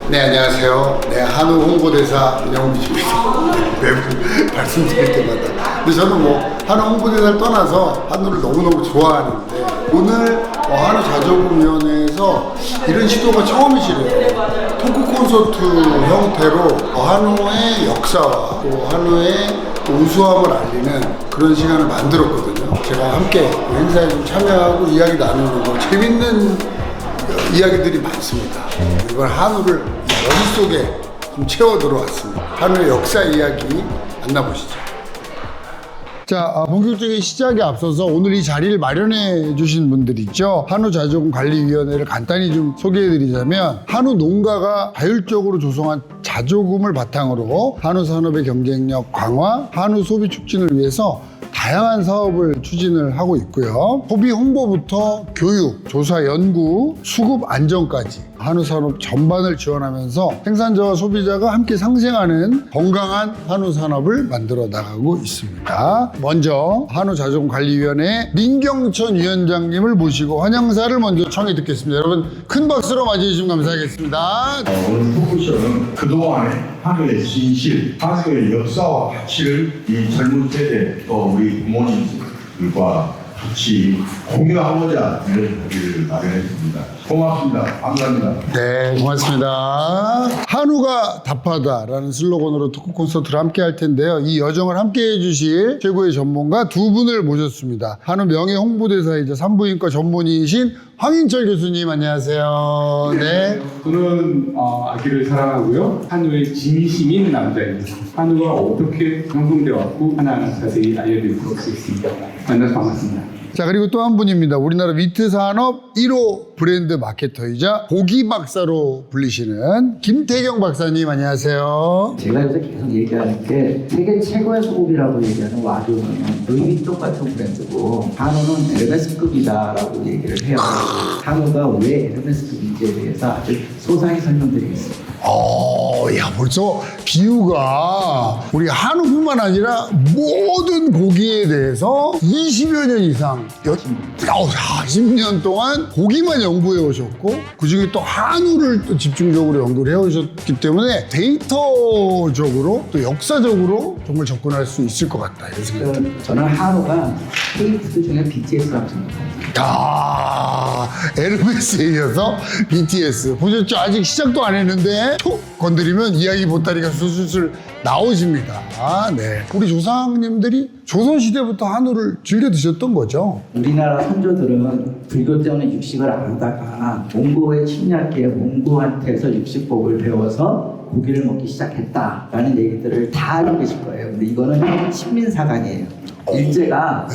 네, 안녕하세요. 네, 한우 홍보대사 윤영빈입니다. 매번 말씀드릴 때마다. 근데 저는 뭐 한우 홍보대사를 떠나서 한우를 너무너무 좋아하는데 오늘 한우 자조금위원회에서 이런 시도가 처음이시래요. 토크 콘서트 형태로 한우의 역사와 또 한우의 우수함을 알리는 그런 시간을 만들었거든요. 제가 함께 행사에 좀 참여하고 이야기 나누는 거 재밌는 이야기들이 많습니다. 이번 한우를 머릿속에 좀 채워 들어왔습니다. 한우의 역사 이야기 만나보시죠. 자, 본격적인 시작에 앞서서 오늘 이 자리를 마련해 주신 분들 있죠. 한우자조금관리위원회를 간단히 좀 소개해 드리자면 한우 농가가 자율적으로 조성한 자조금을 바탕으로 한우 산업의 경쟁력 강화, 한우 소비 촉진을 위해서 다양한 사업을 추진을 하고 있고요. 소비 홍보부터 교육, 조사 연구, 수급 안정까지 한우 산업 전반을 지원하면서 생산자와 소비자가 함께 상생하는 건강한 한우 산업을 만들어 나가고 있습니다. 먼저 한우자조금관리위원회 민경천 위원장님을 모시고 환영사를 먼저 청해 듣겠습니다. 여러분 큰 박수로 맞이해 주시면 감사하겠습니다. 오늘 토크쇼는 그동안의 한우의 진실, 한우의 역사와 가치를 이 젊은 세대 또 우리 부모님들과 같이 공유하고자 이런 자리를 마련했습니다. 고맙습니다. 감사합니다. 네, 고맙습니다. 한우가 답하다라는 슬로건으로 토크 콘서트를 함께 할 텐데요. 이 여정을 함께 해주실 최고의 전문가 두 분을 모셨습니다. 한우 명예 홍보대사이자 산부인과 전문의이신 황인철 교수님, 안녕하세요. 네. 저는 아기를 사랑하고요. 한우의 진심인 남자입니다. 한우가 어떻게 형성되어 왔고 하나하나 자세히 알려드리도록 하겠습니다. 만나서 반갑습니다. 자, 그리고 또 한 분입니다. 우리나라 미트 산업 1호 브랜드 마케터이자 고기 박사로 불리시는 김태경 박사님, 안녕하세요. 제가 요새 계속 얘기하는 게 세계 최고의 소고기라고 얘기하는 와규는 루이비통 같은 브랜드고 한우는 에르메스급이다라고 얘기를 해요. 한우가 왜 에르메스급인지에 대해서 아주 소상히 설명드리겠습니다. 야, 벌써 비유가 우리 한우뿐만 아니라 모든 고기에 대해서 20여 년 이상 40년 동안 고기만 연구해 오셨고 그중에 또 한우를 또 집중적으로 연구를 해 오셨기 때문에 데이터적으로 또 역사적으로 정말 접근할 수 있을 것 같다 이런 생각이 듭니다. 저는 한우가 K푸드 중에 BTS라고 생각합니다. 에르메스에 이어서 BTS 보셨죠? 아직 시작도 안 했는데 툭 건드리면 이야기 보따리가 술술 나오십니다. 네. 우리 조상님들이 조선시대부터 한우를 즐겨 드셨던 거죠. 우리나라 선조들은 불교 때문에 육식을 안 하다가 몽고의 침략기에 몽고한테서 육식법을 배워서 고기를 먹기 시작했다라는 얘기들을 다 알고 계실 거예요. 근데 이거는 친민사관이에요. 일제가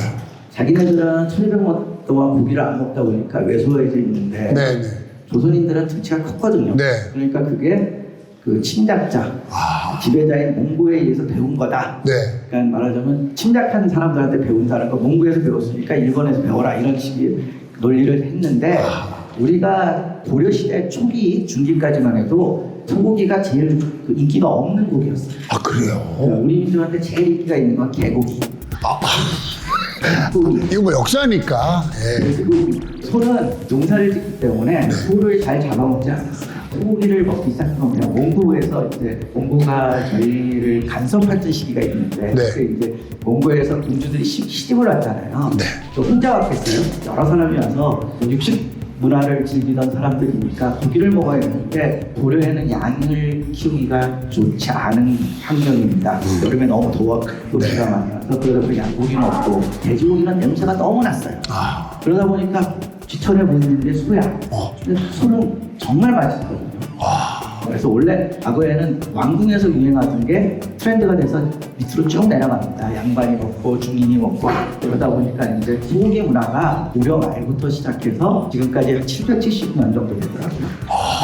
자기네들은 1200년 동안 고기를 안 먹다 보니까 왜소해져 있는데 네네. 조선인들은 등치가 컸거든요. 네. 그러니까 그게 그 침략자, 지배자인 몽고에 의해서 배운 거다. 네. 그러니까 말하자면 침략한 사람들한테 배운다는 거 몽고에서 배웠으니까 일본에서 배워라 이런 식의 논리를 했는데 우리가 고려시대 초기 중기까지만 해도 소고기가 제일 그 인기가 없는 고기였어요. 그래요? 우리민들한테 제일 인기가 있는 건 개고기. 이거 뭐 역사니까. 네. 소는 농사를 짓기 때문에 소를 잘 잡아먹지 않았어요. 소고기를 먹기 시작한 건 그냥 몽고에서 이제 몽고가 저희를 간섭했던 시기가 있는데 네. 그때 이제 몽고에서 공주들이 시집을 왔잖아요. 네. 또 혼자 왔겠어요. 여러 사람이 와서 육식 문화를 즐기던 사람들이니까 고기를 먹어야 되는데 고려에는 양을 키우기가 좋지 않은 환경입니다. 여름에 너무 더워 비가 많이 와서 그러다 보니 양고기는 없고 돼지고기는 냄새가 너무 났어요. 그러다 보니까 쥐처럼 보이는데 소야. 근데 소는 정말 맛있거든요. 그래서 원래 과거에는 왕궁에서 유행하던 게 트렌드가 돼서 밑으로 쭉 내려갑니다. 양반이 먹고 중인이 먹고 그러다 보니까 이제 소고기 문화가 고려 말부터 시작해서 지금까지 한 770년 정도 되더라고요.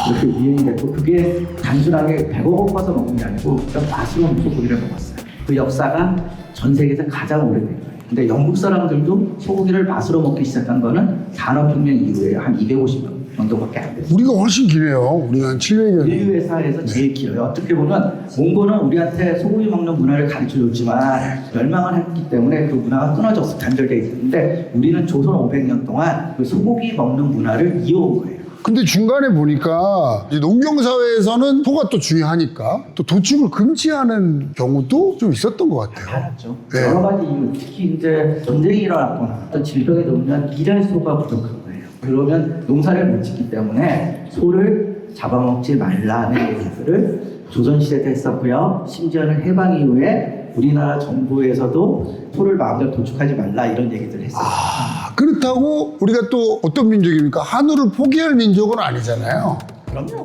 그렇게 유행이 됐고 그게 단순하게 배가 고파서 먹는 게 아니고 그냥 맛으로 소고기를 먹었어요. 그 역사가 전 세계에서 가장 오래된 거예요. 근데 영국 사람들도 소고기를 맛으로 먹기 시작한 거는 산업혁명 이후에 한 250년 정도밖에 안 됐어요. 우리가 훨씬 기네요. 우리가 한 700년. 인류 회사에서 제일 길어요. 어떻게 보면 몽고는 우리한테 소고기 먹는 문화를 가르쳐줬지만 멸망을 했기 때문에 그 문화가 끊어져서 단절되어 있었는데 우리는 조선 500년 동안 그 소고기 먹는 문화를 이어온 거예요. 근데 중간에 보니까 이제 농경사회에서는 소가 또 중요하니까 또 도축을 금지하는 경우도 좀 있었던 것 같아요. 많았죠. 네. 여러 가지 이유, 특히 이제 전쟁이 일어났거나 어떤 질병이 들면 일할 소가 부족한 거예요. 그러면 농사를 못 짓기 때문에 소를 잡아먹지 말라는 얘기들을 조선시대 때 했었고요. 심지어는 해방 이후에 우리나라 정부에서도 소를 마음대로 도축하지 말라 이런 얘기들을 했었어요. 그렇다고 우리가 또 어떤 민족입니까? 한우를 포기할 민족은 아니잖아요. 그럼요.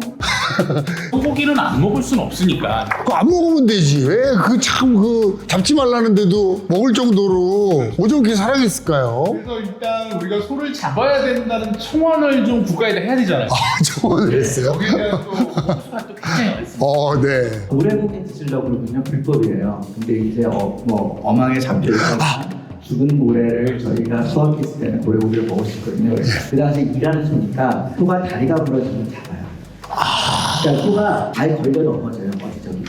소고기는 안 먹을 순 없으니까. 그거 안 먹으면 되지. 왜 그 참 그 잡지 말라는데도 먹을 정도로 어떻게 사랑했을까요? 그래서 일단 우리가 소를 잡아야 된다는 청원을 좀 국가에다 해야 되잖아요. 저는 했어요. 거기에 대한 또 호소가 또 굉장히 많습니다. 네. 고래고기 드시려고 그러면요 불법이에요. 근데 이제 뭐 어망에 잡혀있거나 죽은 고래를 저희가 수확했을 때는 고래고기를 먹을 수 있거든요. 그 당시에 일하는 소니까 소가 다리가 부러지면 잡아요. 그러니까 소가 발 걸려 넘어져요 어디저기.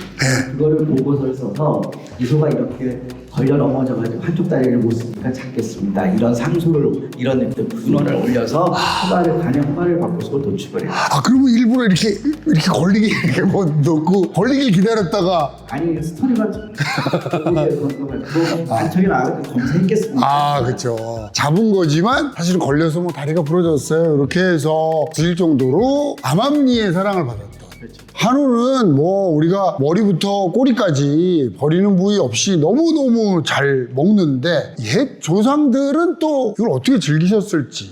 그거를 보고서를 써서 이 소가 이렇게 걸려 넘어져가지고 한쪽 다리를 못 쓰니까 잡겠습니다. 이런 상소를 이런 문헌을 올려서 허가를 간의 허가를 받고 소 도축을 해요. 그러면 일부러 이렇게 걸리게 이렇게 뭐 넣고 걸리길 기다렸다가 아니 스토리가 간척이 나가서 검사했겠습니다. 그렇죠. 잡은 거지만 사실은 걸려서 뭐 다리가 부러졌어요. 이렇게 해서 드실 정도로 암암리의 사랑을 받았던. 한우는 뭐 우리가 머리부터 꼬리까지 버리는 부위 없이 너무너무 잘 먹는데 옛 조상들은 또 이걸 어떻게 즐기셨을지.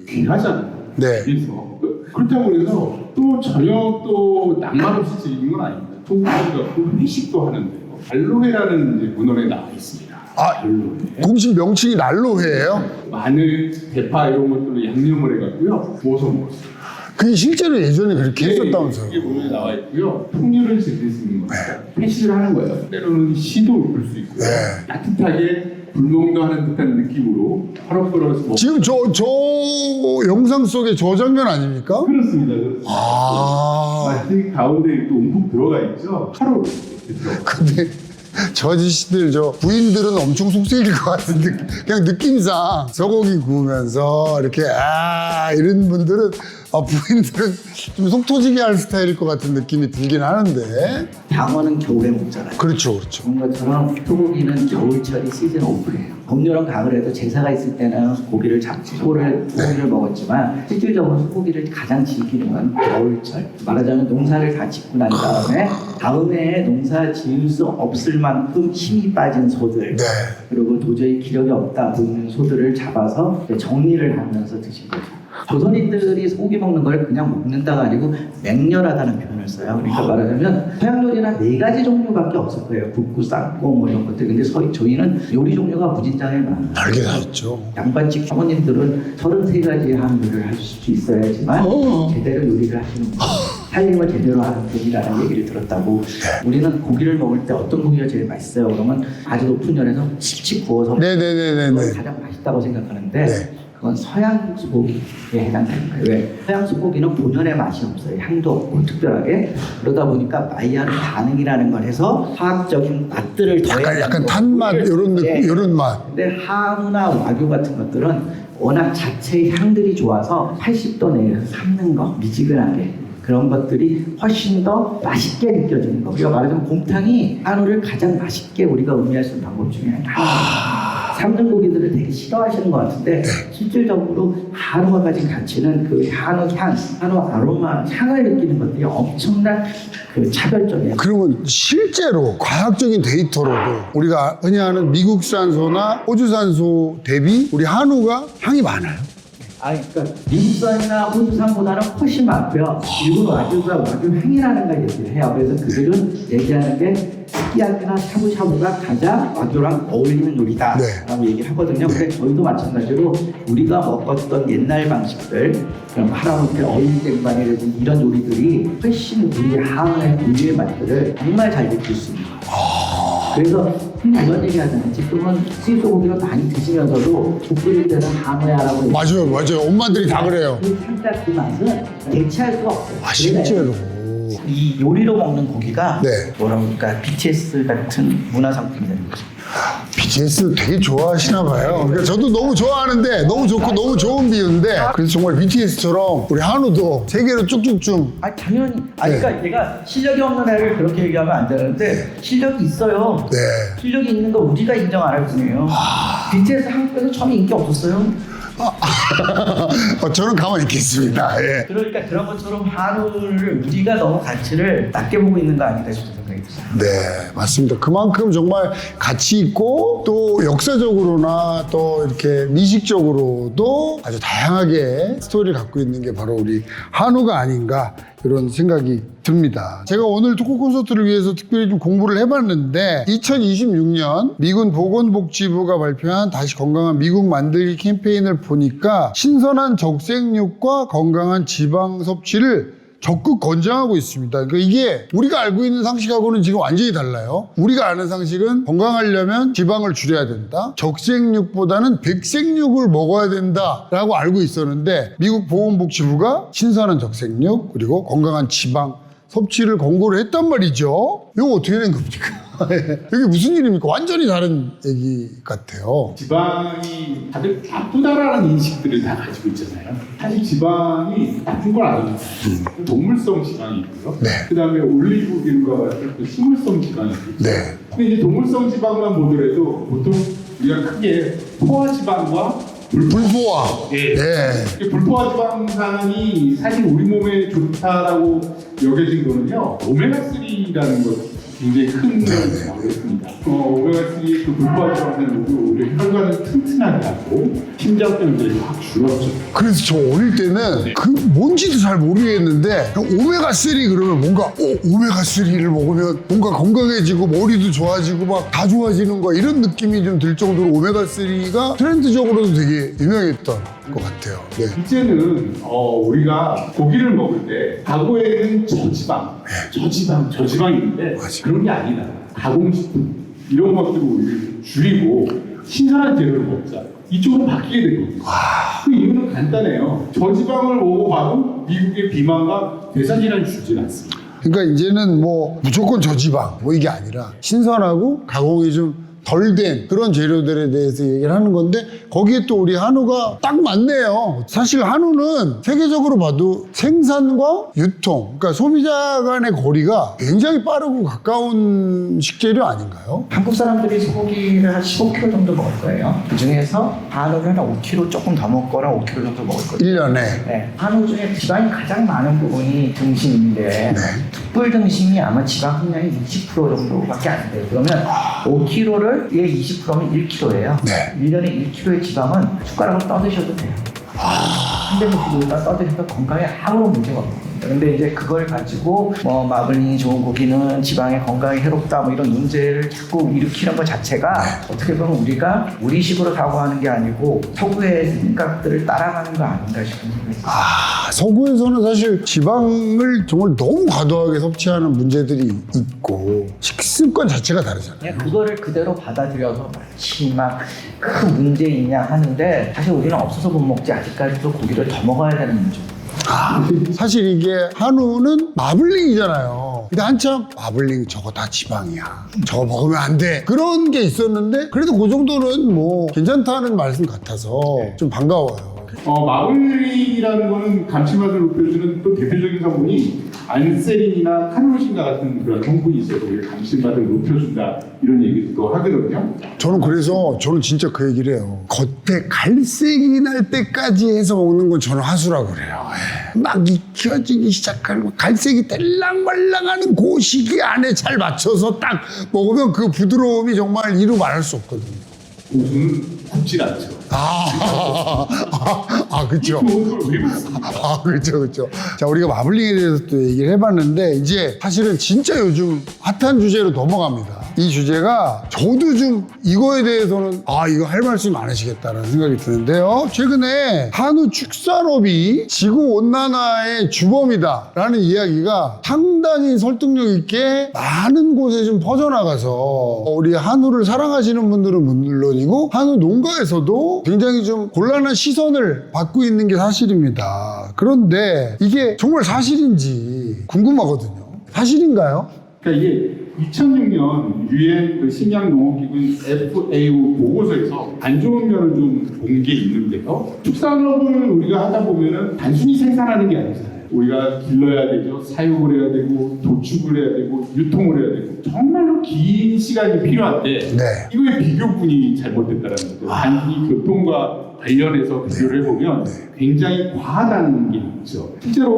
일하잖아요. 네. 그래서 그렇다고 해서 또 전혀 또 낭만 없이 즐기는 건 아닙니다. 소고기가 또 회식도 하는데요. 알로해라는 이제 문헌에 나와 있습니다. 알로해. 공식 명칭이 난로회예요. 마늘, 대파 이런 것들을 양념을 해갖고요. 구워서 먹었어요. 그게 실제로 예전에 그렇게 했었다면서요. 이게 문헌에 나와 있고요. 풍류를 즐길 수 있는 겁니다. 회식을 하는 거예요. 때로는 시도 볼 수 있고요. 따뜻하게 불멍도 하는 듯한 느낌으로 화로 끓여서 먹고. 지금 저 영상 속에 저 장면 아닙니까? 그렇습니다. 그렇습니다. 마치 가운데 또 움푹 들어가 있죠. 화로 이렇게 들어가. 근데 저 아저씨들 저 부인들은 엄청 속쓰릴 것 같은 그냥 느낌상 소고기 구우면서 이렇게 이런 분들은 부인들은 좀 속 터지게 할 스타일일 것 같은 느낌이 들긴 하는데. 방어는 겨울에 먹잖아요. 그렇죠. 그런 것처럼 소고기는 겨울철이 시즌 오프예요. 봄, 여름, 가을에도 제사가 있을 때는 고기를 잡지 소고기를 먹었지만 실질적으로 소고기를 가장 즐기는 건 겨울철. 말하자면 농사를 다 짓고 난 다음에 해에 농사 지을 수 없을 만큼 힘이 빠진 소들, 그리고 도저히 기력이 없다 보이는 소들을 잡아서 정리를 하면서 드신 거죠. 조선인들이 소고기 먹는 걸 그냥 먹는다가 아니고 맹렬하다는 표현을 써요. 그러니까 말하자면 서양 요리는 4가지 종류밖에 없을 거예요. 굽고 삶고 뭐 이런 것들. 근데 저희는 요리 종류가 무진장에 많아요. 알게 다 있죠. 양반집 사모님들은 33가지 한우를 하실 수 있어야지만 제대로 요리를 하시는 거예요. 살림을 제대로 하는 분이라는 얘기를 들었다고. 우리는 고기를 먹을 때 어떤 고기가 제일 맛있어요? 그러면 아주 높은 열에서 칙칙 구워서 그걸 가장 맛있다고 생각하는데 그건 서양 소고기에 해당되는 거예요. 왜? 서양 소고기는 본연의 맛이 없어요. 향도 없고 특별하게. 그러다 보니까 마이야르 반응이라는 걸 해서 화학적인 맛들을 약간 탄맛 이런 맛. 근데 한우나 와규 같은 것들은 워낙 자체의 향들이 좋아서 80도 내에서 삶는 거 미지근하게 그런 것들이 훨씬 더 맛있게 느껴지는 거. 우리가 말하자면 곰탕이 한우를 가장 맛있게 우리가 의미할 수 있는 방법 중에 하나입니다. 삶는 고기들을 되게 싫어하시는 것 같은데 실질적으로 한우가 가진 가치는 그 한우 향, 한우 아로마, 향을 느끼는 것들이 엄청난 그 차별점이에요. 그러면 실제로 과학적인 데이터로도 우리가 흔히 아는 미국산 소나 호주산 소 대비 우리 한우가 향이 많아요? 그러니까 미국산이나 호주산보다는 훨씬 많고요. 일본 와규가 와규 향이라는 걸 얘기를 해요. 그래서 그들은 얘기하는 게 스키야키나 샤브샤브가 가장 와규랑 어울리는 요리다라고 얘기를 하거든요. 근데 저희도 마찬가지로 우리가 먹었던 옛날 방식들, 그럼 하라못해 어인땡반이라든지 이런 요리들이 훨씬 우리 한우의 고유의 맛들을 정말 잘 느낄 수 있는 거예요. 그래서 이런 얘기 하잖아요. 지금은 수입 소고기를 많이 드시면서도 국 끓일 때는 한우야라고. 맞아요. 엄마들이 다 그래요. 그 살짝 그 맛은 대체할 수가 없어요. 실제로. 이 요리로 먹는 고기가 네. 뭐라 그럴까 BTS 같은 문화 상품이 되는 거죠. BTS 되게 좋아하시나 봐요. 그러니까 저도 너무 좋아하는데 너무 좋고 너무 좋은 비유인데 그래서 정말 BTS처럼 우리 한우도 세계로 쭉쭉쭉 아 당연히. 그러니까 얘가 실력이 없는 애를 그렇게 얘기하면 안 되는데 실력이 있어요. 네. 실력이 있는 거 우리가 인정 안 할 뿐이에요. BTS 한국에서 처음에 인기 없었어요. 저는 가만히 있겠습니다. 예. 그러니까 그런 것처럼 한우를 우리가 너무 가치를 낮게 보고 있는 거 아닌가 싶은 생각이 들어요. 네, 맞습니다. 그만큼 정말 가치 있고 또 역사적으로나 또 이렇게 미식적으로도 아주 다양하게 스토리를 갖고 있는 게 바로 우리 한우가 아닌가 이런 생각이 듭니다. 제가 오늘 토크 콘서트를 위해서 특별히 좀 공부를 해봤는데 2026년 미군 보건복지부가 발표한 다시 건강한 미국 만들기 캠페인을 보니까 신선한 적색육과 건강한 지방 섭취를 적극 권장하고 있습니다. 그러니까 이게 우리가 알고 있는 상식하고는 지금 완전히 달라요. 우리가 아는 상식은 건강하려면 지방을 줄여야 된다. 적색육보다는 백색육을 먹어야 된다라고 알고 있었는데 미국 보건복지부가 신선한 적색육 그리고 건강한 지방 섭취를 권고를 했단 말이죠. 이거 어떻게 된 겁니까? 이게 무슨 일입니까? 완전히 다른 얘기 같아요. 지방이 다들 나쁘다라는 인식들을 다 가지고 있잖아요. 사실 지방이 나쁜 건 아닙니다. 동물성 지방이 있고요. 네. 그다음에 올리브유과 같은 또 식물성 지방이 있고요. 네. 근데 이제 동물성 지방만 보더라도 보통 우리가 크게 포화 지방과 불포화. 예. 네. 불포화 지방산이 사실 우리 몸에 좋다라고 여겨진 거는요. 오메가3라는 것 굉장히 큰 영향을 했습니다. 오메가3 그 불포화 지방산을 먹으면 오히려 혈관을 튼튼하게 하고 심장병들이 확 줄었죠. 그래서 저 어릴 때는 그 뭔지도 잘 모르겠는데 오메가3 그러면 뭔가 오메가3를 먹으면 뭔가 건강해지고 머리도 좋아지고 막 다 좋아지는 거 이런 느낌이 좀 들 정도로 오메가3가 트렌드적으로도 되게 유명했던 것 같아요. 네. 이제는 우리가 고기를 먹을 때 과거에는 저지방이 있는데 맞아. 그런 게 아니다. 가공식품 이런 것들을 우리 줄이고 신선한 재료를 먹자. 이쪽으로 바뀌게 된 겁니다. 그 이유는 간단해요. 저지방을 먹어봐도 미국의 비만과 대사질환이 줄지 않습니다. 그러니까 이제는 뭐 무조건 저지방 뭐 이게 아니라 신선하고 가공이 좀 덜 된 그런 재료들에 대해서 얘기를 하는 건데 거기에 또 우리 한우가 딱 맞네요. 사실 한우는 세계적으로 봐도 생산과 유통, 그러니까 소비자 간의 거리가 굉장히 빠르고 가까운 식재료 아닌가요? 한국 사람들이 소고기를 한 15kg 정도 먹을 거예요. 그 중에서 한우를 한 5kg 조금 더 먹거나 5kg 정도 먹을 거예요. 1년에. 네. 한우 중에 지방이 가장 많은 부분이 등심인데 특불 등심이 아마 지방 함량이 20% 정도밖에 안 돼요. 그러면 5kg를 얘 20%면 1kg예요. 네. 1년에 1kg의 지방은 숟가락으로 떠드셔도 돼요. 한 대서 기도에다 떠드셔도 건강에 아무런 문제가 없습니다. 근데 이제 그걸 가지고 뭐 마블링이 좋은 고기는 지방에 건강에 해롭다 뭐 이런 문제를 자꾸 일으키는 것 자체가 어떻게 보면 우리가 우리식으로 사고하는 게 아니고 서구의 생각들을 따라가는 거 아닌가 싶은 생각이 듭니다. 서구에서는 사실 지방을 정말 너무 과도하게 섭취하는 문제들이 있고 식습관 자체가 다르잖아요. 그냥 그거를 그대로 받아들여서 마치 막 큰 문제이냐 하는데 사실 우리는 없어서 못 먹지 아직까지도 고기를 더 먹어야 되는 문제입니다. 사실 이게 한우는 마블링이잖아요. 근데 한참 마블링 저거 다 지방이야. 저거 먹으면 안 돼. 그런 게 있었는데 그래도 그 정도는 뭐 괜찮다는 말씀 같아서 좀 반가워요. 마블링이라는 거는 감칠맛을 높여주는 또 대표적인 성분이 안세린이나 카르노신과 같은 그런 성분이 있어서 우리가 감칠맛을 높여준다 이런 얘기도 하거든요. 저는 진짜 그 얘기를 해요. 겉에 갈색이 날 때까지 해서 먹는 건 저는 하수라고 그래요. 막 익혀지기 시작하고 갈색이 델랑말랑하는 그 시기 안에 잘 맞춰서 딱 먹으면 그 부드러움이 정말 이루 말할 수 없거든요. 고수는 굽질 않죠. 그렇죠. 좋은 걸 왜 먹습니까? 그렇죠. 자, 우리가 마블링에 대해서 또 얘기를 해봤는데 이제 사실은 진짜 요즘 핫한 주제로 넘어갑니다. 이 주제가 저도 좀 이거에 대해서는 이거 할 말씀이 많으시겠다는 생각이 드는데요. 최근에 한우 축산업이 지구온난화의 주범이다라는 이야기가 상당히 설득력 있게 많은 곳에 좀 퍼져나가서 우리 한우를 사랑하시는 분들은 물론이고 한우 농가에서도 굉장히 좀 곤란한 시선을 받고 있는 게 사실입니다. 그런데 이게 정말 사실인지 궁금하거든요. 사실인가요? 그러니까 이게 2006년 유엔 그 식량농업기금 FAO 보고서에서 안 좋은 면을 좀 본 게 있는데요. 축산업을 우리가 하다 보면은 단순히 생산하는 게 아니잖아요. 우리가 길러야 되죠. 사육을 해야 되고 도축을 해야 되고 유통을 해야 되고 정말로 긴 시간이 필요한데 네. 이거의 비교군이 잘못됐다는 거죠. 단순히 교통과 관련해서 비교를 해보면 굉장히 과하다는 게 있죠. 실제로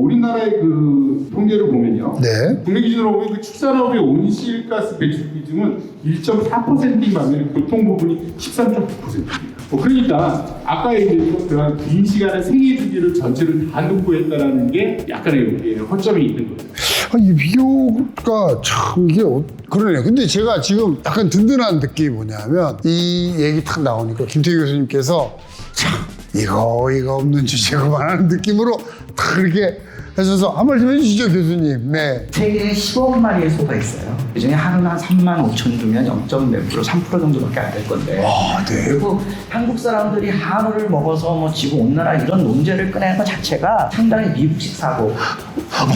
우리나라의 그 통계를 보면요. 네. 국내 기준으로 보면 그 축산업의 온실가스 배출 비중은 1.4%인 반면에 교통 부분이 13.9%입니다. 그러니까 아까 얘기했던 그런 긴 시간의 생애 주기를 전체를 다 놓고 했다라는 게 약간의 허점이 있는 거예요. 이 비교가 참 이게 그러네요. 근데 제가 지금 약간 든든한 느낌이 뭐냐면 이 얘기 탁 나오니까 김태희 교수님께서 참 이거 없는 주제 그만하는 느낌으로 딱 이렇게 하셔서 한 말씀 해주시죠, 교수님. 네. 세계에 15억 마리의 소가 있어요. 그중에 한우는 한 3만 5천 주면 0.3% 정도밖에 안 될 건데. 와, 네. 그리고 한국 사람들이 한우를 먹어서 뭐 지구 온난화 이런 논제를 꺼내는 것 자체가 상당히 미국식 사고.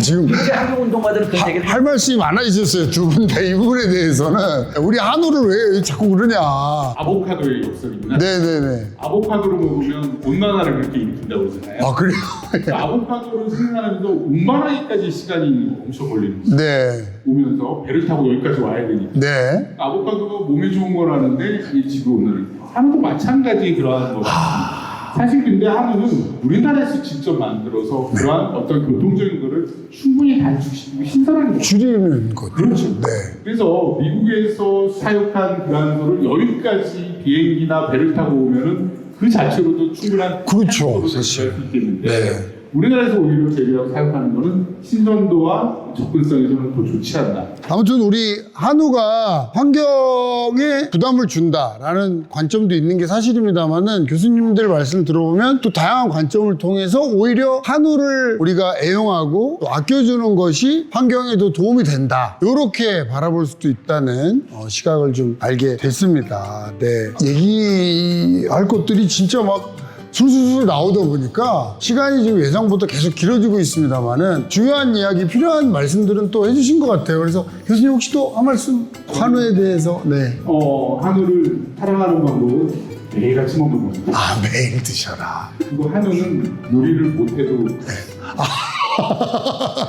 지금 이제 한국 운동가들은 그 얘기를 할 말씀이 많아지셨어요. 두 분 다 이 부분에 대해서는. 우리 한우를 왜 자꾸 그러냐. 아보카도의 역설입니다. 네네네. 아보카도를 먹으면 온난화를 그렇게 일으킨다고 그러잖아요. 아, 그래요? 그 아보카도를 생산하면서 운반하기까지 시간이 엄청 걸리는 거예요. 네. 오면서 배를 타고 여기까지 와야 되니까. 네. 아보카도가 몸에 좋은 거라는데 이 지구 온난화. 한우도 마찬가지 그러한 거다. 사실 근데 한우는 우리나라에서 직접 만들어서 그러한 어떤 교통적인 거를 충분히 단축시키고 신선하게 먹어요. 줄이는 거죠. 그렇죠. 네. 그래서 미국에서 사육한 그러한 거를 여기까지 비행기나 배를 타고 오면은 그 자체로도 충분한 그렇죠, 한국으로 사실. 대체할 수 있겠는데 네. 우리나라에서 오히려 재배하고 사육하는 거는 신선도와 접근성에서는 더 좋지 않나. 아무튼 우리 한우가 환경에 부담을 준다라는 관점도 있는 게 사실입니다만은 교수님들 말씀 들어보면 또 다양한 관점을 통해서 오히려 한우를 우리가 애용하고 또 아껴주는 것이 환경에도 도움이 된다. 이렇게 바라볼 수도 있다는 시각을 좀 알게 됐습니다. 네. 얘기할 것들이 진짜 막 술술술 나오다 보니까 시간이 지금 예상보다 계속 길어지고 있습니다만은 중요한 이야기, 필요한 말씀들은 또 해주신 것 같아요. 그래서 교수님 혹시 또 한 말씀 한우에 대해서 네. 한우를 사랑하는 방법은 매일같이 먹는 겁니다. 아, 매일 드셔라. 그리고 한우는 요리를 못해도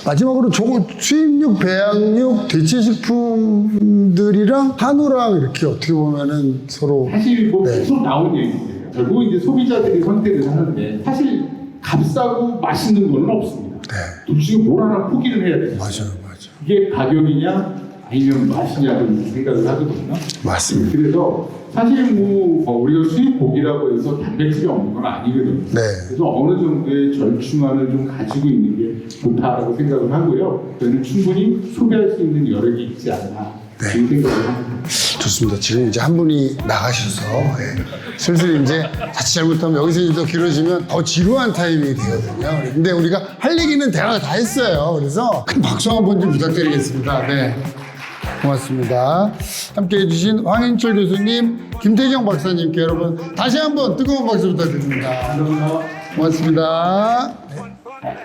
마지막으로 저거 수입육, 배양육, 대체식품들이랑 한우랑 이렇게 어떻게 보면은 서로 사실 뭐 네. 계속 나온 얘기예요. 결국 이제 소비자들이 선택을 하는데 사실 값싸고 맛있는 거는 없습니다. 네. 둘 중에 뭘 하나 포기를 해야 돼요. 맞아요. 이게 가격이냐 아니면 맛이냐를 생각을 하거든요. 맞습니다. 그래서 사실 뭐 우리가 수입 고기라고 해서 단백질이 없는 건 아니거든요. 네. 그래서 어느 정도의 절충안을 좀 가지고 있는 게 좋다라고 생각을 하고요. 저는 충분히 소비할 수 있는 여력이 있지 않나 이런 생각을 합니다. 좋습니다. 지금 이제 한 분이 나가셔서 슬슬 이제 자칫 잘못하면 여기서 이제 더 길어지면 더 지루한 타이밍이 되거든요. 근데 우리가 할 얘기는 대략 다 했어요. 그래서 큰 박수 한번 좀 부탁드리겠습니다. 네. 고맙습니다. 함께 해주신 황인철 교수님, 김태경 박사님께 여러분 다시 한번 뜨거운 박수 부탁드립니다. 감사합니다. 고맙습니다. 네.